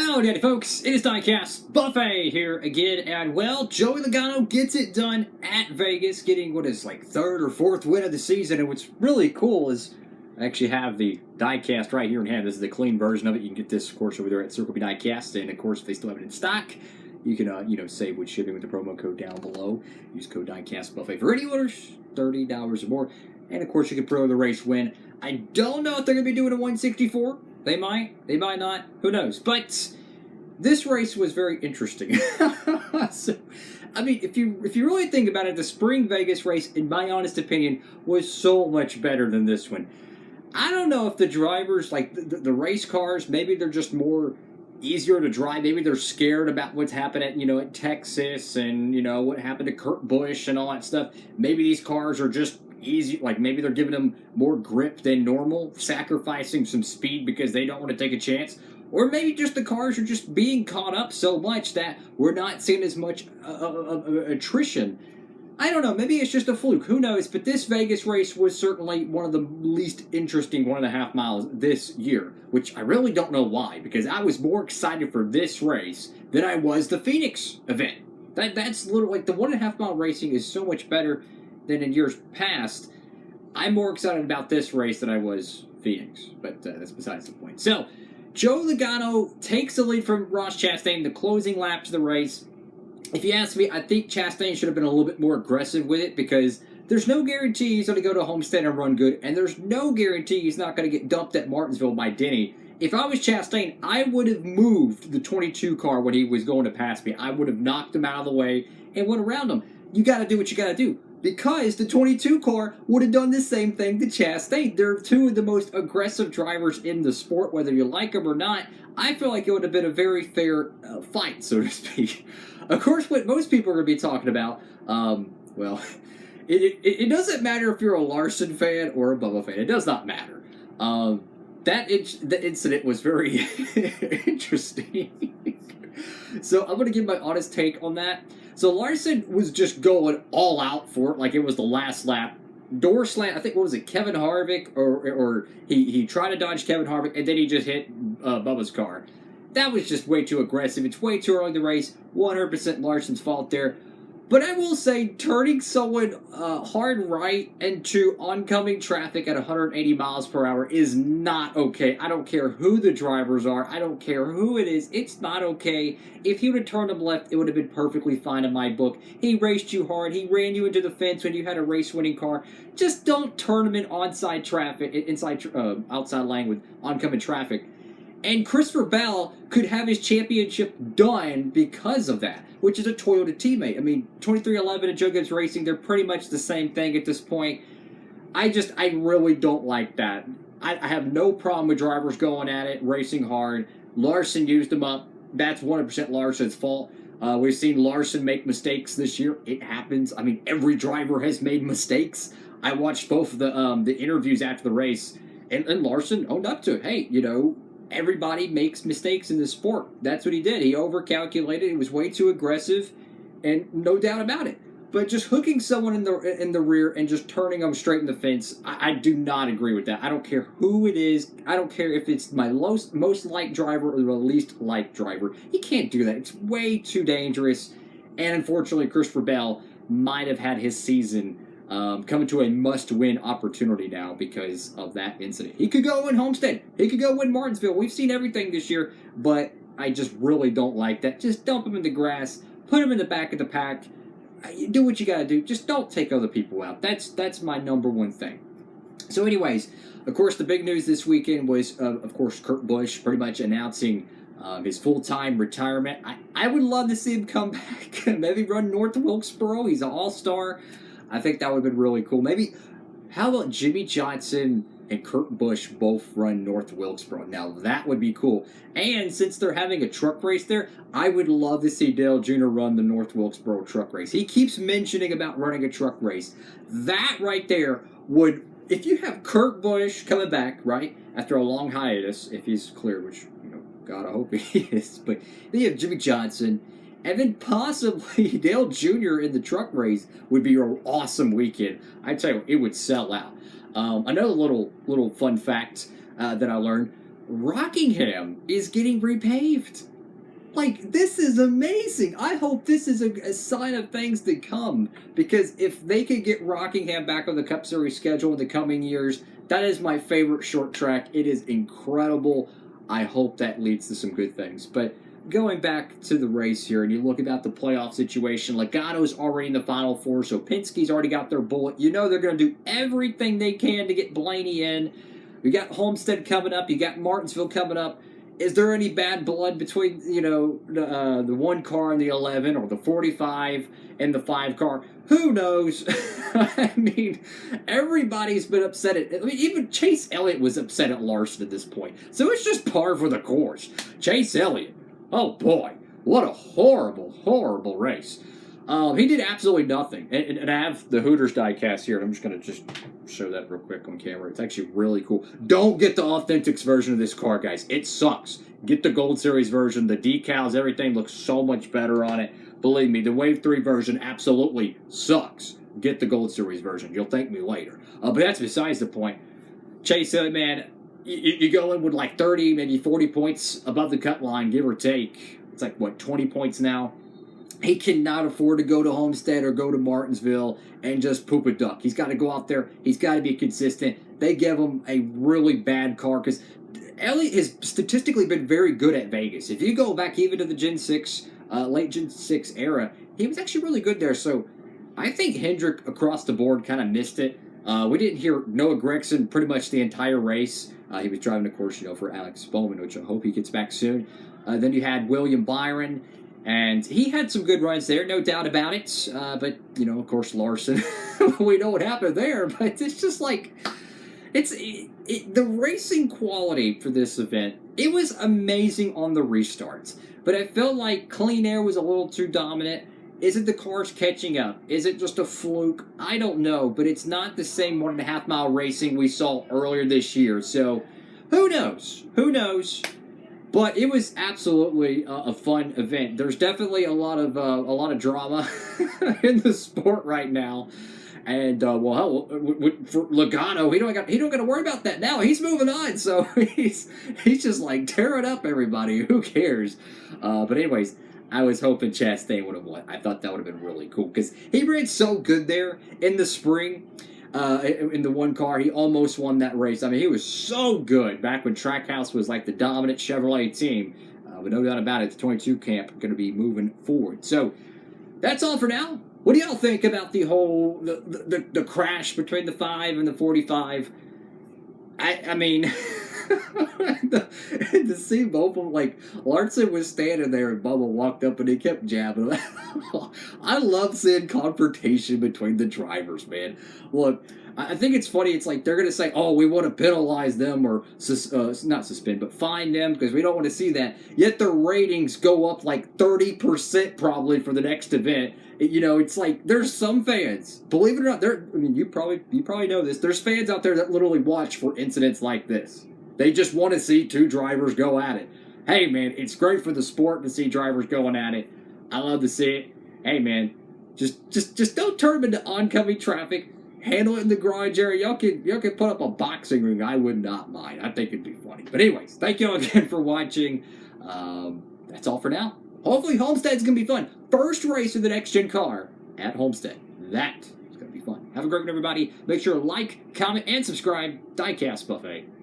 Howdy, folks. It is Diecastbuffet here again, and well, Joey Logano gets it done at Vegas, getting what is like third or fourth win of the season. And what's really cool is I actually have the diecast right here in hand. This is the clean version of it. You can get this, of course, over there at Circle B Diecast, and of course, if they still have it in stock, you can save with shipping with the promo code down below. Use code Diecastbuffet for any orders, $30 or more, and of course, you can pro the race win. I don't know if they're going to be doing a 164. They might not, who knows. But this race was very interesting. So, I mean, if you really think about it, the Spring Vegas race, in my honest opinion, was so much better than this one. I don't know if the drivers, like the race cars, maybe they're just more easier to drive. Maybe they're scared about what's happened at Texas and, what happened to Kurt Busch and all that stuff. Maybe these cars are just easy, like maybe they're giving them more grip than normal, sacrificing some speed because they don't want to take a chance. Or maybe just the cars are just being caught up so much that we're not seeing as much attrition. I don't know, maybe it's just a fluke, who knows, but this Vegas race was certainly one of the least interesting 1.5 miles this year, which I really don't know why, because I was more excited for this race than I was the Phoenix event. That's literally, like, the 1.5 mile racing is so much better than in years past. I'm more excited about this race than I was Phoenix, but that's besides the point. So, Joe Logano takes the lead from Ross Chastain, the closing laps of the race. If you ask me, I think Chastain should have been a little bit more aggressive with it because there's no guarantee he's going to go to Homestead and run good, and there's no guarantee he's not going to get dumped at Martinsville by Denny. If I was Chastain, I would have moved the 22 car when he was going to pass me. I would have knocked him out of the way and went around him. You got to do what you got to do, because the 22 car would have done the same thing to Chastain. They're two of the most aggressive drivers in the sport, whether you like them or not. I feel like it would have been a very fair fight, so to speak. Of course, what most people are going to be talking about, well, it doesn't matter if you're a Larson fan or a Bubba fan. It does not matter. The incident was very interesting. So I'm going to give my honest take on that. So Larson was just going all out for it, like it was the last lap. Door slam, I think, what was it, Kevin Harvick? Or he tried to dodge Kevin Harvick, and then he just hit Bubba's car. That was just way too aggressive. It's way too early in the race. 100% Larson's fault there. But I will say, turning someone hard right into oncoming traffic at 180 miles per hour is not okay. I don't care who the drivers are. I don't care who it is. It's not okay. If he would have turned him left, it would have been perfectly fine in my book. He raced you hard. He ran you into the fence when you had a race-winning car. Just don't turn him in outside lane with oncoming traffic. And Christopher Bell could have his championship done because of that, which is a Toyota teammate. I mean, 2311 and Joe Gibbs Racing, they're pretty much the same thing at this point. I really don't like that. I have no problem with drivers going at it, racing hard. Larson used them up. That's 100% Larson's fault. We've seen Larson make mistakes this year. It happens. I mean, every driver has made mistakes. I watched both of the interviews after the race, and Larson owned up to it. Hey, everybody makes mistakes in this sport. That's what he did. He overcalculated. He was way too aggressive, and no doubt about it. But just hooking someone in the rear and just turning them straight in the fence, I do not agree with that. I don't care who it is. I don't care if it's my most liked driver or the least liked driver. You can't do that. It's way too dangerous. And unfortunately, Christopher Bell might have had his season coming to a must-win opportunity now because of that incident. He could go win Homestead. He could go win Martinsville. We've seen everything this year, but I just really don't like that. Just dump him in the grass. Put him in the back of the pack. Do what you got to do. Just don't take other people out. That's my number one thing. So anyways, of course, the big news this weekend was, of course, Kurt Busch pretty much announcing his full-time retirement. I would love to see him come back and maybe run North Wilkesboro. He's an all-star. I think that would have been really cool. Maybe, how about Jimmy Johnson and Kurt Busch both run North Wilkesboro? Now, that would be cool. And since they're having a truck race there, I would love to see Dale Jr. run the North Wilkesboro truck race. He keeps mentioning about running a truck race. That right there would, if you have Kurt Busch coming back, right, after a long hiatus, if he's cleared, which, God, I hope he is, but then you have Jimmy Johnson, and then possibly Dale Jr. in the truck race would be an awesome weekend. I tell you, it would sell out. Another little fun fact that I learned: Rockingham is getting repaved. Like, this is amazing. I hope this is a sign of things to come, because if they could get Rockingham back on the Cup Series schedule in the coming years, that is my favorite short track. It is incredible. I hope that leads to some good things. But going back to the race here, and you look about the playoff situation, Logano's already in the Final Four, so Penske's already got their bullet. You know they're going to do everything they can to get Blaney in. We got Homestead coming up. You got Martinsville coming up. Is there any bad blood between, the 1 car and the 11, or the 45 and the 5 car? Who knows? I mean, everybody's been upset even Chase Elliott was upset at Larson at this point. So it's just par for the course. Chase Elliott, oh boy, what a horrible, horrible race. He did absolutely nothing. And I have the Hooters diecast here, and I'm just going to show that real quick on camera. It's actually really cool. Don't get the Authentics version of this car, guys. It sucks. Get the Gold Series version. The decals, everything looks so much better on it. Believe me, the Wave 3 version absolutely sucks. Get the Gold Series version. You'll thank me later. But that's besides the point. Chase Elliott, man, you go in with like 30, maybe 40 points above the cut line, give or take. It's like, what, 20 points now? He cannot afford to go to Homestead or go to Martinsville and just poop a duck. He's got to go out there. He's got to be consistent. They give him a really bad car because Elliott has statistically been very good at Vegas. If you go back even to the Gen 6, late Gen 6 era, he was actually really good there. So I think Hendrick across the board kind of missed it. We didn't hear Noah Gregson pretty much the entire race. He was driving, of course, for Alex Bowman, which I hope he gets back soon. Then you had William Byron. And he had some good runs there, no doubt about it. But, of course, Larson, we know what happened there. But it's just like, the racing quality for this event, it was amazing on the restarts. But I felt like Clean Air was a little too dominant. Is it the cars catching up? Is it just a fluke? I don't know. But it's not the same 1.5 mile racing we saw earlier this year. So, who knows? Who knows? But it was absolutely a fun event. There's definitely a lot of drama in the sport right now, and for Logano, he don't got to worry about that now. He's moving on, so he's just like tearing up everybody. Who cares? But anyways, I was hoping Chastain would have won. I thought that would have been really cool because he ran so good there in the spring. In the 1 car, he almost won that race. I mean, he was so good back when Trackhouse was like the dominant Chevrolet team. But no doubt about it, the 22 camp going to be moving forward. So that's all for now. What do y'all think about the whole the crash between the 5 and the 45? I mean, to see both of them, like, Larson was standing there and Bubba walked up and he kept jabbing. I love seeing confrontation between the drivers, man. Look, I think it's funny. It's like they're going to say, oh, we want to penalize them or not suspend, but fine them because we don't want to see that. Yet their ratings go up like 30% probably for the next event. It's like there's some fans, believe it or not, you probably know this. There's fans out there that literally watch for incidents like this. They just want to see 2 drivers go at it. Hey, man, it's great for the sport to see drivers going at it. I love to see it. Hey, man, just don't turn them into oncoming traffic. Handle it in the garage area. Y'all can put up a boxing ring. I would not mind. I think it'd be funny. But anyways, thank you all again for watching. That's all for now. Hopefully Homestead's going to be fun. First race of the next-gen car at Homestead. That is going to be fun. Have a great one, everybody. Make sure to like, comment, and subscribe. Diecast Buffet.